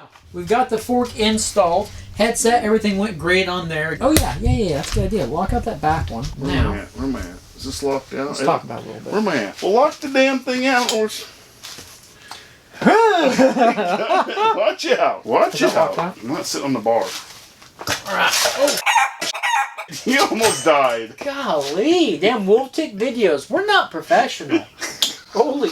Now, we've got the fork installed. Headset, everything went great on there. Oh, yeah, that's a good idea. Lock up that back one. Where am I at? Is this locked out? Let's talk about it a little bit. Where am I at? Well, lock the damn thing out, or... Watch out. Watch out. I'm not sitting on the bar. Alright. Oh. You almost died. Golly, damn wolf tick videos. We're not professional. Holy.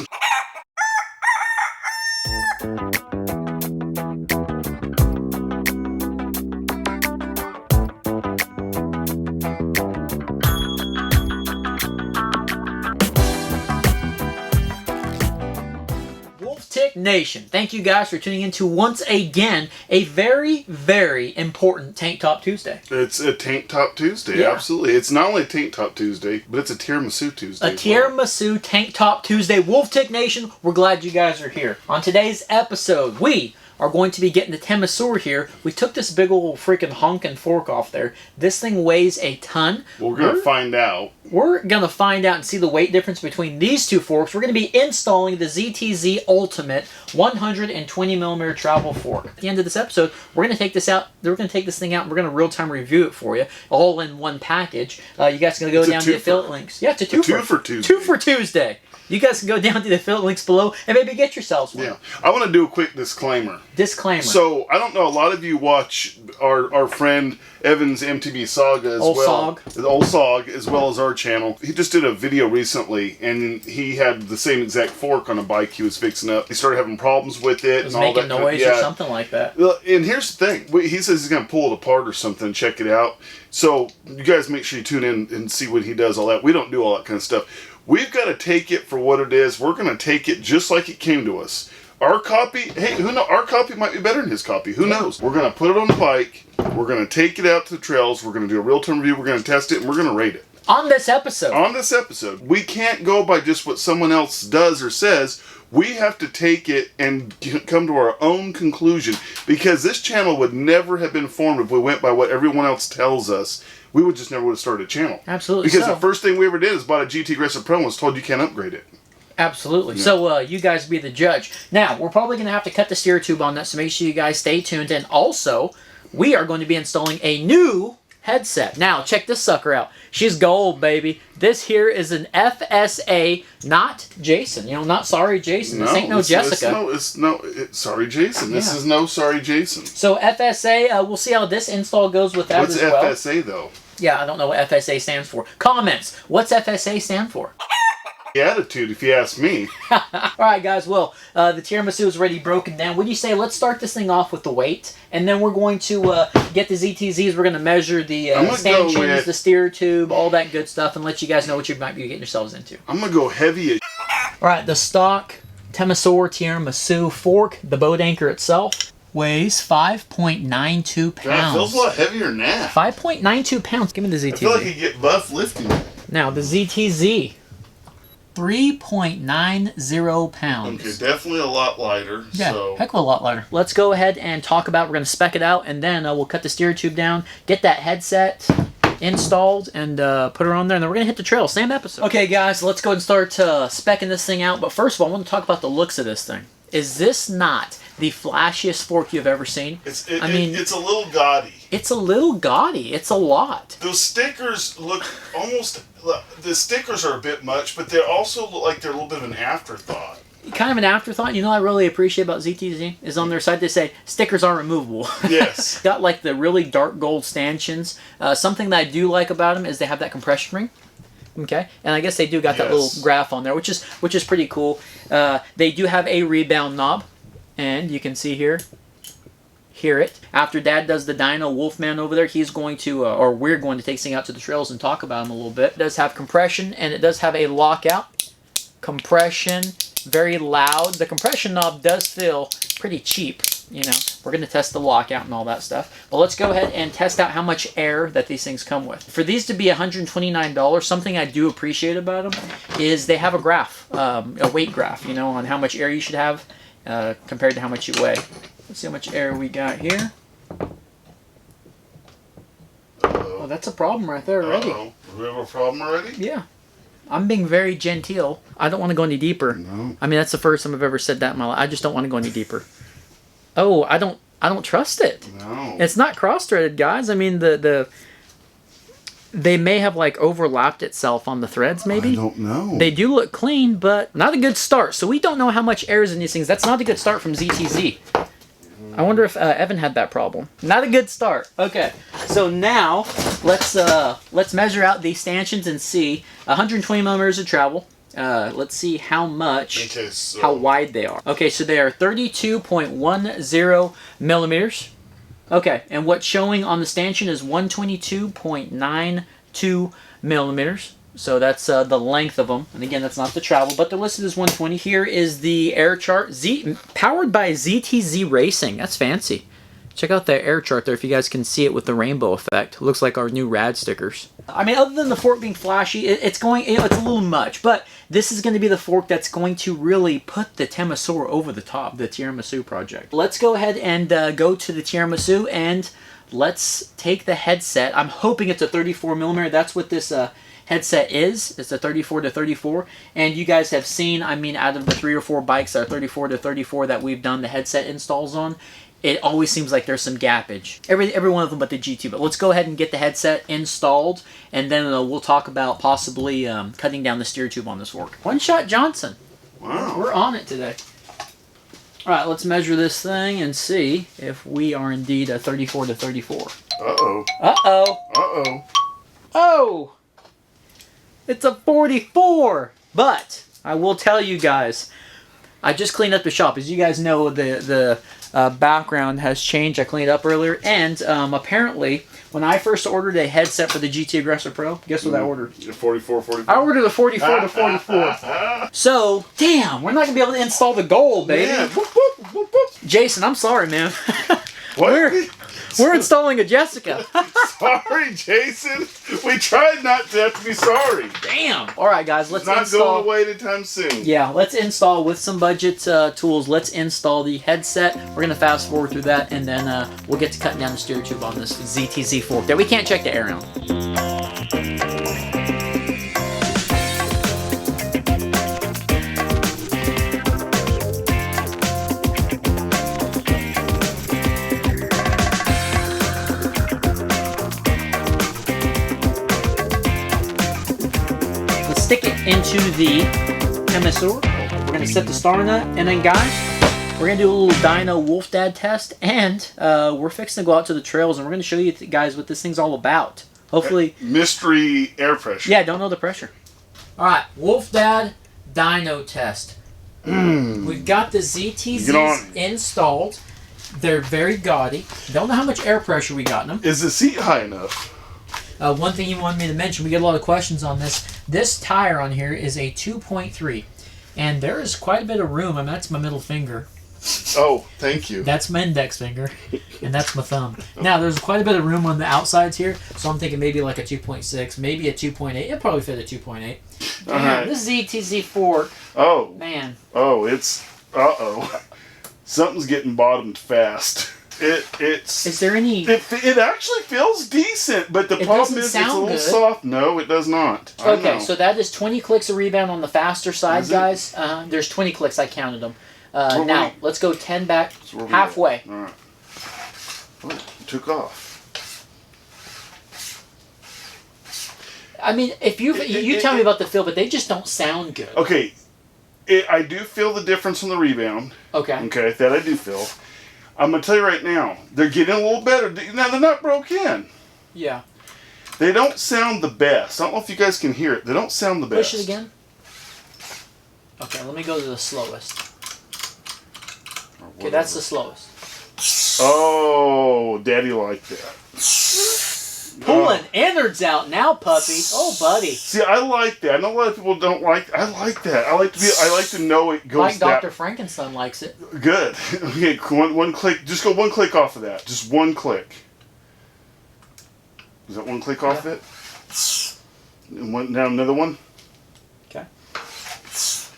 Nation, thank you guys for tuning in to once again a very, very important Tank Top Tuesday. It's a Tank Top Tuesday, absolutely. It's not only a Tank Top Tuesday, but it's a Tiramisu Tuesday. A Tiramisu Tank Top Tuesday. Wolf Tick Nation, we're glad you guys are here. On today's episode, we are going to be getting the Temissor here. We took this big old freaking honkin' fork off there. This thing weighs a ton. We're going to find out. We're going to find out and see the weight difference between these two forks. We're going to be installing the ZTZ Ultimate 120mm travel fork. At the end of this episode, we're going to take this out. We're going to take this thing out and we're going to real-time review it for you, all in one package. You guys are going to go down to the affiliate links. Yeah, it's a two for Tuesday. 2 for Tuesday. You guys can go down to the affiliate links below and maybe get yourselves one. Yeah. I want to do a quick disclaimer. So, I don't know, a lot of you watch our friend Evan's MTV Saga as well. Old Sog, as well as our channel. He just did a video recently, and he had the same exact fork on a bike he was fixing up. He started having problems with it. It was making noise or something like that. And here's the thing. He says he's going to pull it apart or something, check it out. So, you guys make sure you tune in and see what he does, all that. We don't do all that kind of stuff. We've got to take it for what it is. We're going to take it just like it came to us. Our copy, hey, who knows? Our copy might be better than his copy. Who knows? We're going to put it on the bike. We're going to take it out to the trails. We're going to do a real-time review. We're going to test it, and we're going to rate it. On this episode. We can't go by just what someone else does or says. We have to take it and come to our own conclusion, because this channel would never have been formed if we went by what everyone else tells us. We would just never would have started a channel. Absolutely. Because the first thing we ever did is bought a GT Aggressive Pro and was told you can't upgrade it. Absolutely. Yeah. So you guys be the judge. Now, we're probably going to have to cut the steer tube on that, so make sure you guys stay tuned. And also, we are going to be installing a new headset. Now, check this sucker out. She's gold, baby. This here is an F.S.A, not Jason. You know, not Sorry Jason. This ain't no Jessica. Sorry Jason. This is no Sorry Jason. So F.S.A, we'll see how this install goes with that as well. What's F.S.A, though? Yeah, I don't know what F.S.A stands for. Comments. What's F.S.A stand for? Attitude, if you ask me. Alright guys, well, the tiramisu is already broken down. What do you say, let's start this thing off with the weight, and then we're going to get the ZTZs, we're going to measure the stanchions, the steer tube, all that good stuff, and let you guys know what you might be getting yourselves into. I'm going to go heavy as Alright, the stock Temissor tiramisu fork, the boat anchor itself, weighs 5.92 pounds. God, it feels a lot heavier than that. 5.92 pounds. Give me the ZTZ. I feel like you get buff lifting. Now, the ZTZ. 3.90 pounds. Okay, definitely a lot lighter. Yeah, so. Heck of a lot lighter. Let's go ahead and talk about, we're going to spec it out, and then we'll cut the steer tube down, get that headset installed, and put her on there, and then we're going to hit the trail. Same episode. Okay, guys, let's go ahead and start specking this thing out, but first of all, I want to talk about the looks of this thing. Is this not the flashiest fork you've ever seen? It's a little gaudy. It's a little gaudy. It's a lot. Those stickers look almost... The stickers are a bit much, but they also look like they're a little bit of an afterthought. Kind of an afterthought. You know what I really appreciate about ZTZ? Is on their site they say, stickers are removable. Yes. Got like the really dark gold stanchions. Something that I do like about them is they have that compression ring. Okay, and I guess they do got that little graph on there, which is pretty cool. They do have a rebound knob, and you can see here, hear it. After Dad does the Dyno Wolfman over there, he's going to, or we're going to take this thing out to the trails and talk about him a little bit. It does have compression, and it does have a lockout. Compression, very loud. The compression knob does feel pretty cheap. You know, we're going to test the lockout and all that stuff. But let's go ahead and test out how much air that these things come with. For these to be $129, something I do appreciate about them is they have a graph, a weight graph, you know, on how much air you should have compared to how much you weigh. Let's see how much air we got here. Oh, that's a problem right there already. We have a problem already? Yeah. I'm being very genteel. I don't want to go any deeper. No. I mean, that's the first time I've ever said that in my life. I just don't want to go any deeper. Oh, I don't... I don't trust it. No. It's not cross-threaded, guys. I mean, they may have like overlapped itself on the threads, maybe. I don't know. They do look clean, but not a good start. So we don't know how much air is in these things. That's not a good start from ZTZ. I wonder if Evan had that problem. Not a good start. Okay, so now let's measure out these stanchions and see 120 millimeters of travel. Let's see how much, how wide they are. Okay, so they are 32.10 millimeters. Okay, and what's showing on the stanchion is 122.92 millimeters. So that's the length of them. And again, that's not the travel, but they're listed as 120. Here is the air chart, powered by ZTZ Racing. That's fancy. Check out the air chart there if you guys can see it with the rainbow effect. Looks like our new rad stickers. I mean, other than the fork being flashy, it's going, you know, it's a little much, but this is going to be the fork that's going to really put the Temissor over the top, the tiramisu project. Let's go ahead and go to the tiramisu and let's take the headset. I'm hoping it's a 34 millimeter. That's what this headset is. It's a 34 to 34, and you guys have seen, I mean, out of the 3 or 4 bikes that are 34 to 34 that we've done the headset installs on, it always seems like there's some gappage. Every one of them but the GT. But let's go ahead and get the headset installed, and then we'll talk about possibly cutting down the steer tube on this fork. One Shot Johnson. Wow. We're on it today. All right, let's measure this thing and see if we are indeed a 34 to 34. Uh-oh. Uh-oh. Uh-oh. Oh! It's a 44! But I will tell you guys, I just cleaned up the shop. As you guys know, the background has changed. I cleaned it up earlier. And apparently, when I first ordered a headset for the GT Aggressor Pro, guess what I ordered? 44, 44. I ordered a 44 to 44. So, damn, we're not going to be able to install the gold, baby. Yeah. Whoop, whoop, whoop, whoop. Jason, I'm sorry, man. What? We're installing a Jessica. Sorry, Jason. We tried not to have to be sorry. Damn. All right, guys, let's Not install. going away anytime soon. Yeah, let's install with some budget tools. Let's install the headset. We're going to fast forward through that, and then we'll get to cutting down the steer tube on this ZTZ fork that we can't check the air on. Stick it into the Temissor. We're going to set the star nut, and then guys, we're going to do a little Dyno Wolf Dad test, and we're fixing to go out to the trails, and we're going to show you guys what this thing's all about. Hopefully... Mystery air pressure. Yeah, don't know the pressure. Alright, Wolf Dad Dyno test. We've got the ZTZs installed. They're very gaudy. Don't know how much air pressure we got in them. Is the seat high enough? One thing you wanted me to mention, we get a lot of questions on this. This tire on here is a 2.3, and there is quite a bit of room. I mean, that's my middle finger. Oh, thank you. That's my index finger, and that's my thumb. Now, there's quite a bit of room on the outsides here, so I'm thinking maybe like a 2.6, maybe a 2.8. It'll probably fit a 2.8. Damn, this ZTZ fork. Oh. Man. Oh, it's... Uh-oh. Something's getting bottomed fast. Is there any... It actually feels decent, but the problem is it's a little soft. No, it does not. Okay, so that is 20 clicks of rebound on the faster side, guys. There's 20 clicks. I counted them. Now, let's go 10 back halfway. All right. Oh, it took off. I mean, if you tell me about the feel, but they just don't sound good. Okay, I do feel the difference from the rebound. Okay. Okay, that I do feel. I'm going to tell you right now, they're getting a little better. Now, they're not broke in. Yeah. They don't sound the best. I don't know if you guys can hear it. They don't sound the best. Push it again. Okay, let me go to the slowest. Okay, that's the slowest. Oh, Daddy liked that. Pulling innards out now, puppy. Oh, buddy. See, I like that. I know a lot of people don't like. I like that. I like to know it goes. Like Dr. Frankenstein likes it. Good. Okay, one click. Just go one click off of that. Just one click. Is that one click off it? And now another one. Okay.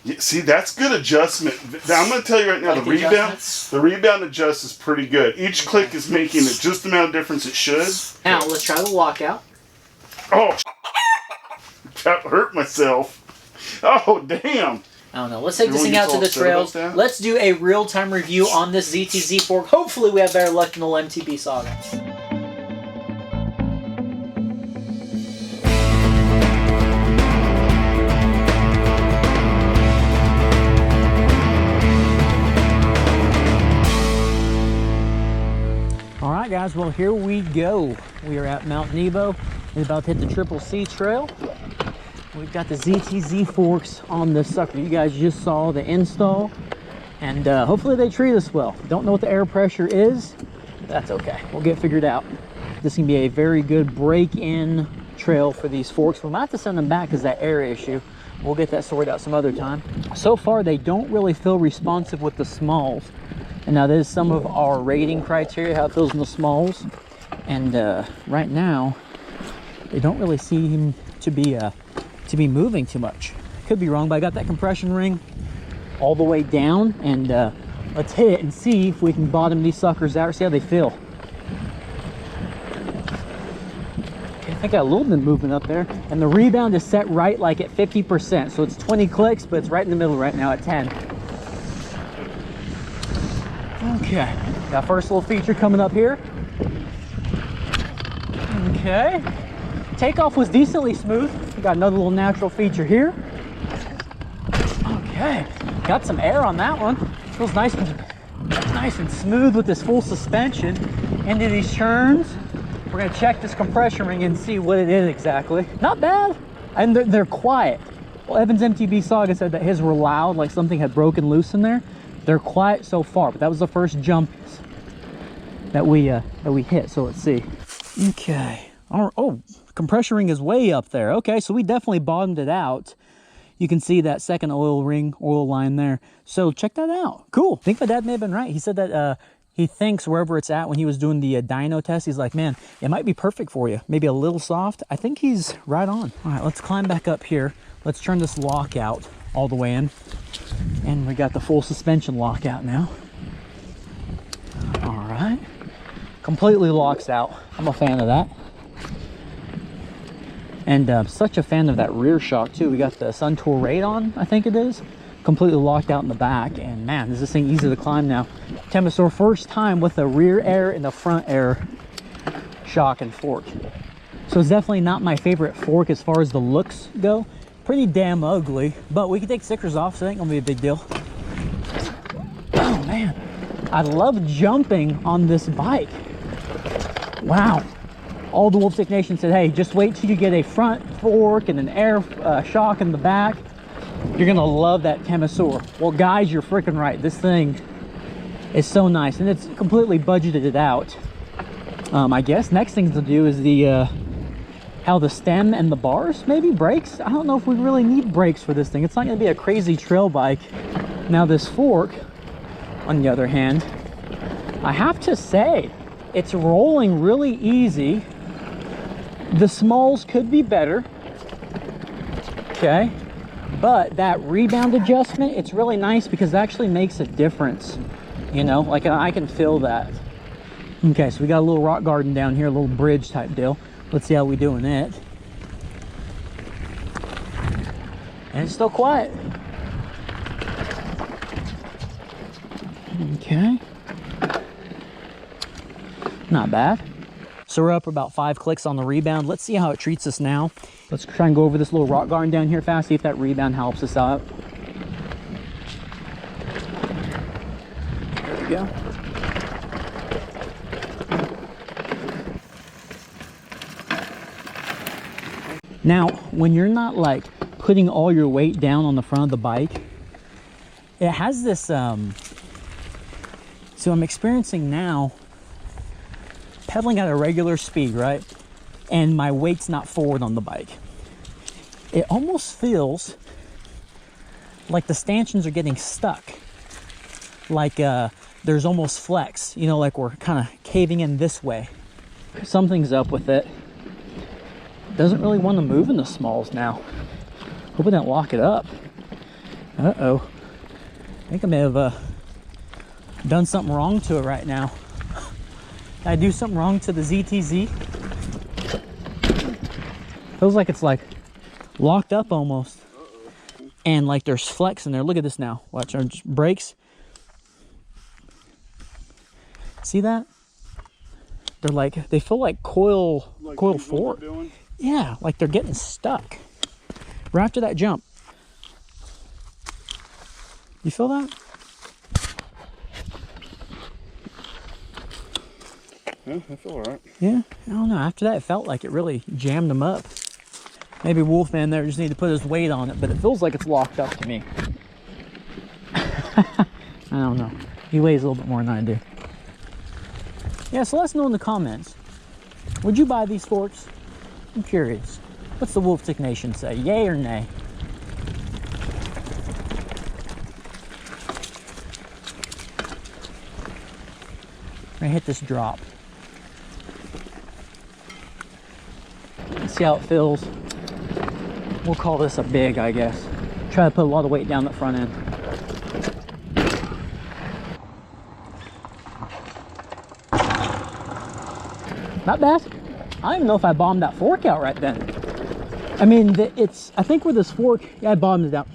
Yeah, see, that's good adjustment. Now, I'm going to tell you right now, the rebound adjust is pretty good. Each click is making it just the amount of difference it should. Now, let's try the lockout. Oh, that hurt myself. Oh, damn. don't know. Let's take this thing out to the trails. Let's do a real-time review on this ZTZ fork. Hopefully we have better luck than the MTB Saga. Alright guys, well here we go. We are at Mount Nebo. We're about to hit the Triple C Trail. We've got the ZTZ forks on this sucker. You guys just saw the install, and hopefully they treat us well. Don't know what the air pressure is. That's okay. We'll get figured out. This can be a very good break-in trail for these forks. We might have to send them back because that air issue. We'll get that sorted out some other time. So far, they don't really feel responsive with the smalls. And now there's some of our rating criteria, how it feels in the smalls. And right now, they don't really seem to be moving too much. Could be wrong, but I got that compression ring all the way down, and let's hit it and see if we can bottom these suckers out or see how they feel. Okay, I think I got a little bit of movement up there, and the rebound is set right like at 50%, so it's 20 clicks, but it's right in the middle right now at 10. Okay, got first little feature coming up here. Okay, takeoff was decently smooth. We got another little natural feature here. Okay, got some air on that one. Feels nice and smooth with this full suspension. Into these churns. We're gonna check this compression ring and see what it is exactly. Not bad, and they're quiet. Well, Evan's MTB Saga said that his were loud, like something had broken loose in there. They're quiet so far, but that was the first jump that we hit. So let's see. Okay. Oh, compression ring is way up there. Okay, so we definitely bottomed it out. You can see that second oil line there. So check that out. Cool. I think my dad may have been right. He said that he thinks wherever it's at when he was doing the dyno test, he's like, man, it might be perfect for you. Maybe a little soft. I think he's right on. All right, let's climb back up here. Let's turn this lock out all the way in. And we got the full suspension lockout now. All right. Completely locks out. I'm a fan of that. And such a fan of that rear shock too. We got the Suntour Radon, I think it is. Completely locked out in the back. And man, is this thing easy to climb now. Temissor first time with the rear air and the front air shock and fork. So it's definitely not my favorite fork as far as the looks go. Pretty damn ugly, but we can take stickers off, so it ain't gonna be a big deal. Oh man, I love jumping on this bike. Wow. All the Wolfstick Nation said, hey, just wait till you get a front fork and an air shock in the back. You're gonna love that Temissor. Well guys, you're freaking right. This thing is so nice, and it's completely budgeted it out. I guess next thing to do is the how the stem and the bars, maybe brakes. I don't know if we really need brakes for this thing. It's not gonna be a crazy trail bike. Now this fork, on the other hand, I have to say, it's rolling really easy. The smalls could be better, okay? But that rebound adjustment, it's really nice because it actually makes a difference. You know, like I can feel that. Okay, so we got a little rock garden down here, a little bridge type deal. Let's see how we doing it. And it's still quiet. Okay. Not bad. So we're up about 5 clicks on the rebound. Let's see how it treats us now. Let's try and go over this little rock garden down here fast, see if that rebound helps us out. There we go. Now, when you're not like putting all your weight down on the front of the bike, it has this, so I'm experiencing now pedaling at a regular speed, right? And my weight's not forward on the bike. It almost feels like the stanchions are getting stuck. Like there's almost flex, you know, like we're kind of caving in this way. Something's up with it. Doesn't really want to move in the smalls now. Hope we didn't lock it up. Uh-oh. I think I may have done something wrong to it right now. Did I do something wrong to the ZTZ? Feels like it's like locked up almost. and like there's flex in there. Look at this now. Watch, our brakes. See that? They're like, they feel like coil fork. Yeah, like they're getting stuck right after that jump. You feel that? Yeah, I feel all right. Yeah, I don't know. After that, it felt like it really jammed them up. Maybe Wolfman there just need to put his weight on it, but it feels like it's locked up to me. I don't know. He weighs a little bit more than I do. Yeah, so let us know in the comments. Would you buy these forks? I'm curious. What's the Wolf Tick Nation say? Yay or nay? We're gonna hit this drop. Let's see how it feels. We'll call this a big, I guess. Try to put a lot of weight down the front end. Not bad. I don't even know if I bombed that fork out right then. I mean, I think where this fork, yeah, I bombed it out.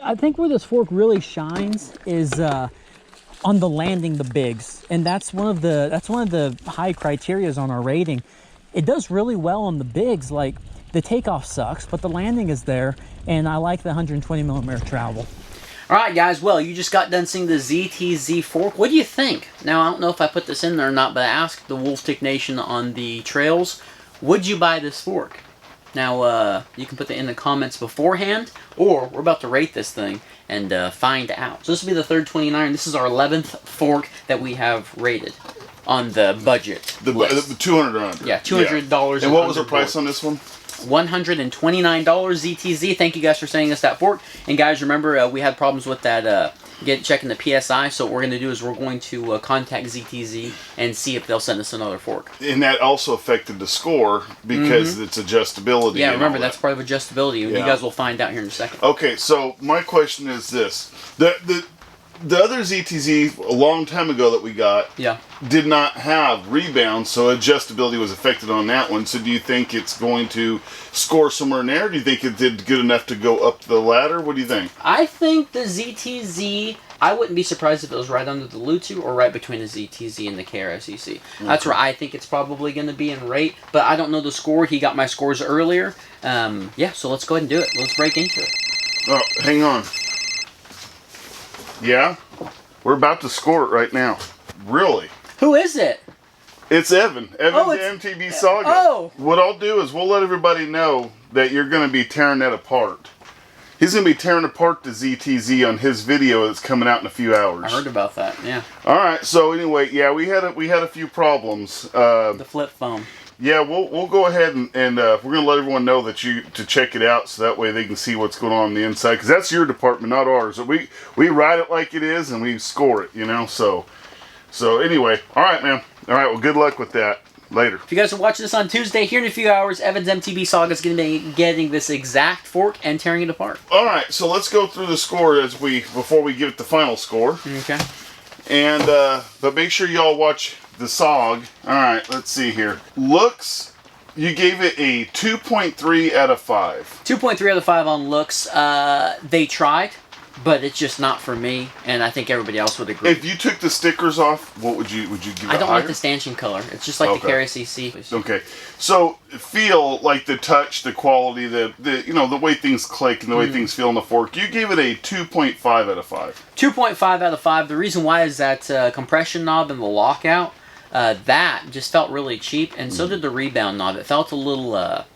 I think where this fork really shines is on the landing the bigs, and that's one of the high criterias on our rating. It does really well on the bigs. Like the takeoff sucks, but the landing is there, and I like the 120 millimeter travel. All right, guys. Well, you just got done seeing the ZTZ fork. What do you think? Now, I don't know if I put this in there or not, but I asked the Wolf Tick Nation on the trails, would you buy this fork? Now, you can put that in the comments beforehand, or we're about to rate this thing and find out. So this will be the third 29. This is our 11th fork that we have rated on the budget list. The 200 or under. Yeah, $200. And what was the price on this one? $129 ZTZ. Thank you guys for sending us that fork. And guys, remember we had problems with that checking the PSI. So what we're going to do is we're going to contact ZTZ and see if they'll send us another fork. And that also affected the score because it's adjustability. Yeah, remember that's part of adjustability. Yeah. You guys will find out here in a second. Okay, so my question is this: the other ZTZ a long time ago that we got did not have Rebound, so adjustability was affected on that one. So do you think it's going to score somewhere in there? Do you think it did good enough to go up the ladder? What do you think? I think the ZTZ, I wouldn't be surprised if it was right under the Lutu or right between the ZTZ and the KRSEC. That's where I think it's probably going to be in rate, but I don't know the score. He got my scores earlier. Yeah, so let's go ahead and do it. Let's break into it. Oh, hang on. Yeah? We're about to score it right now. Really? Who is it? It's Evan. Evan's MTB Saga. Oh! What I'll do is we'll let everybody know that you're going to be tearing that apart. He's going to be tearing apart the ZTZ on his video that's coming out in a few hours. I heard about that, yeah. Alright, so anyway, yeah, we had a few problems. The flip phone. Yeah, we'll go ahead and we're going to let everyone know that to check it out so that way they can see what's going on the inside. Because that's your department, not ours. We write it like it is and we score it, you know. So anyway, all right, man. All right, well, good luck with that. Later. If you guys are watching this on Tuesday, here in a few hours, Evan's MTB Saga is going to be getting this exact fork and tearing it apart. All right, so let's go through the score before we give it the final score. Okay. And but make sure y'all watch the SOG. All right, let's see here. Looks, you gave it a 2.3 out of 5. 2.3 out of 5 on looks. They tried, but it's just not for me, and I think everybody else would agree. If you took the stickers off, what would you give it? I don't like the stanchion color. It's just like the KRSEC. Okay, so feel like the touch, the quality, the way things click and the way things feel in the fork. You gave it a 2.5 out of 5. 2.5 out of 5. The reason why is that compression knob and the lockout. That just felt really cheap, and so did the Rebound knob. It felt a little, I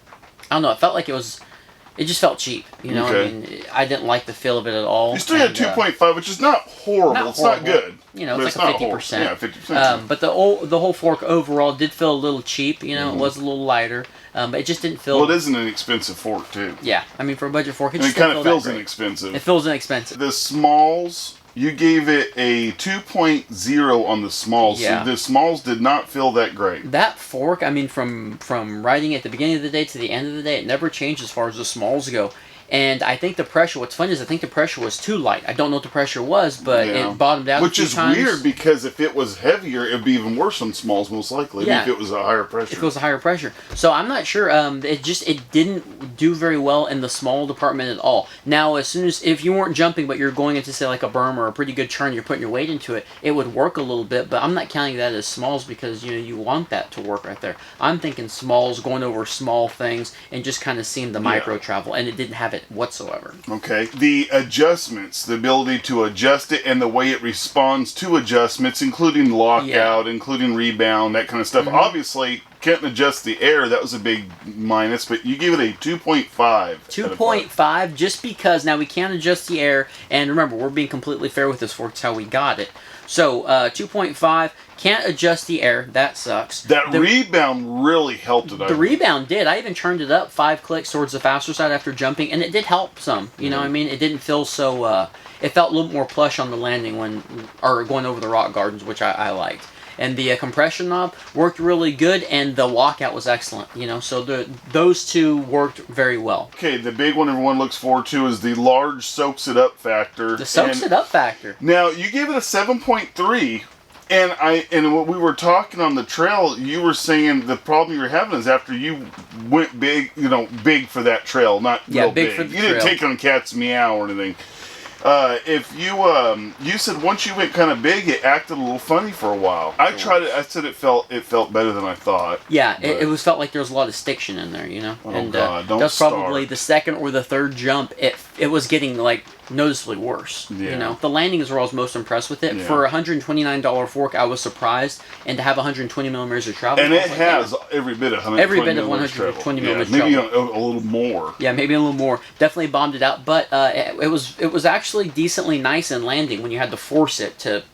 don't know, it felt like it just felt cheap, you know. Okay. I mean, I didn't like the feel of it at all. You still had 2.5, which is not horrible. It's not good. You know, it's like a 50%. Yeah, 50%. But the whole fork overall did feel a little cheap. You know, it was a little lighter, but it just didn't feel. Well, it is an inexpensive fork too. Yeah, I mean for a budget fork, it kind of feels inexpensive. It feels inexpensive. The smalls. You gave it a 2.0 on the smalls. Yeah. So the smalls did not feel that great. That fork, I mean, from riding at the beginning of the day to the end of the day, it never changed as far as the smalls go. And I think the pressure, what's funny is I think the pressure was too light. I don't know what the pressure was, but it bottomed out Which a few is times. weird, because if it was heavier, it would be even worse on smalls, most likely. Yeah. If it was a higher pressure. If it was a higher pressure. So I'm not sure. It didn't do very well in the small department at all. Now, as soon as, if you weren't jumping, but you're going into, say, like a berm or a pretty good turn, you're putting your weight into it, it would work a little bit, but I'm not counting that as smalls because, you know, you want that to work right there. I'm thinking smalls, going over small things, and just kind of seeing the micro travel, and it didn't have it whatsoever. Okay. The adjustments, the ability to adjust it, and the way it responds to adjustments, including lockout, including rebound, that kind of stuff. Obviously, can't adjust the air. That was a big minus, but you gave it a 2.5. 2.5, just because now we can't adjust the air, and remember, we're being completely fair with this, for it's how we got it. So 2.5, can't adjust the air. That sucks. That rebound really helped it. The rebound did. I even turned it up 5 clicks towards the faster side after jumping, and it did help some. You know what I mean? It didn't feel so. It felt a little more plush on the landing or going over the rock gardens, which I liked. And the compression knob worked really good, and the lockout was excellent. You know, so those two worked very well. Okay, the big one everyone looks forward to is the large soaks it up factor. The soaks it up factor. Now, you gave it a 7.3. And what we were talking on the trail, you were saying the problem you were having is after you went big, big for that trail, not real big. For the you didn't take on Cat's Meow or anything. If you said once you went kind of big, it acted a little funny for a while. I tried it. I said it felt better than I thought. Yeah, it felt like there was a lot of stiction in there, you know. Oh, and God, don't that's start. probably the second or the third jump. It was getting like noticeably worse. Yeah. You know, the landing is where I was most impressed with it. Yeah. For a $129 fork, I was surprised, and to have 120 millimeters of travel. And it has every bit of 120 millimeters. Maybe a little more. Yeah, maybe a little more. Definitely bombed it out, but it was actually decently nice in landing when you had to force it to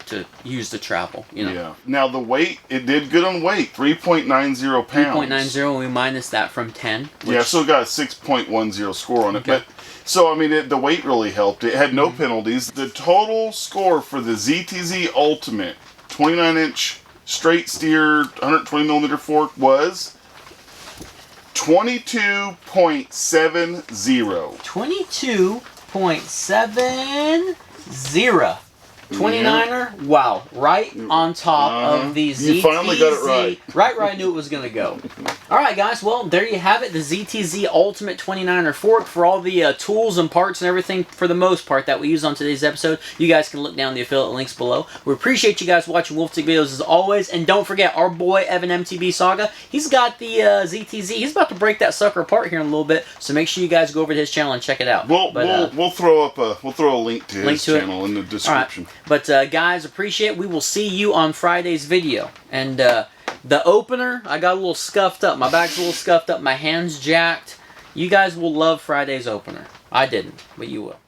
use the travel. You know. Yeah. Now the weight, it did good on weight, 3.90 pounds. 3.90, and we minus that from 10. Yeah, so it got a 6.10 score on it, but. So, I mean, the weight really helped. It had no penalties. The total score for the ZTZ Ultimate 29-inch straight steer 120 millimeter fork was 22.70. 22.70. 29er, wow, right on top of the ZTZ. You finally got it right. Right where I knew it was going to go. Alright guys, well, there you have it, the ZTZ Ultimate 29er fork for all the tools and parts and everything, for the most part, that we use on today's episode. You guys can look down the affiliate links below. We appreciate you guys watching Wolf Tick videos as always, and don't forget, our boy Evan MTB Saga, he's got the ZTZ. He's about to break that sucker apart here in a little bit, so make sure you guys go over to his channel and check it out. We'll throw a link to his channel in the description. Right. But guys, appreciate it. We will see you on Friday's video. And the opener, I got a little scuffed up. My back's a little scuffed up. My hand's jacked. You guys will love Friday's opener. I didn't, but you will.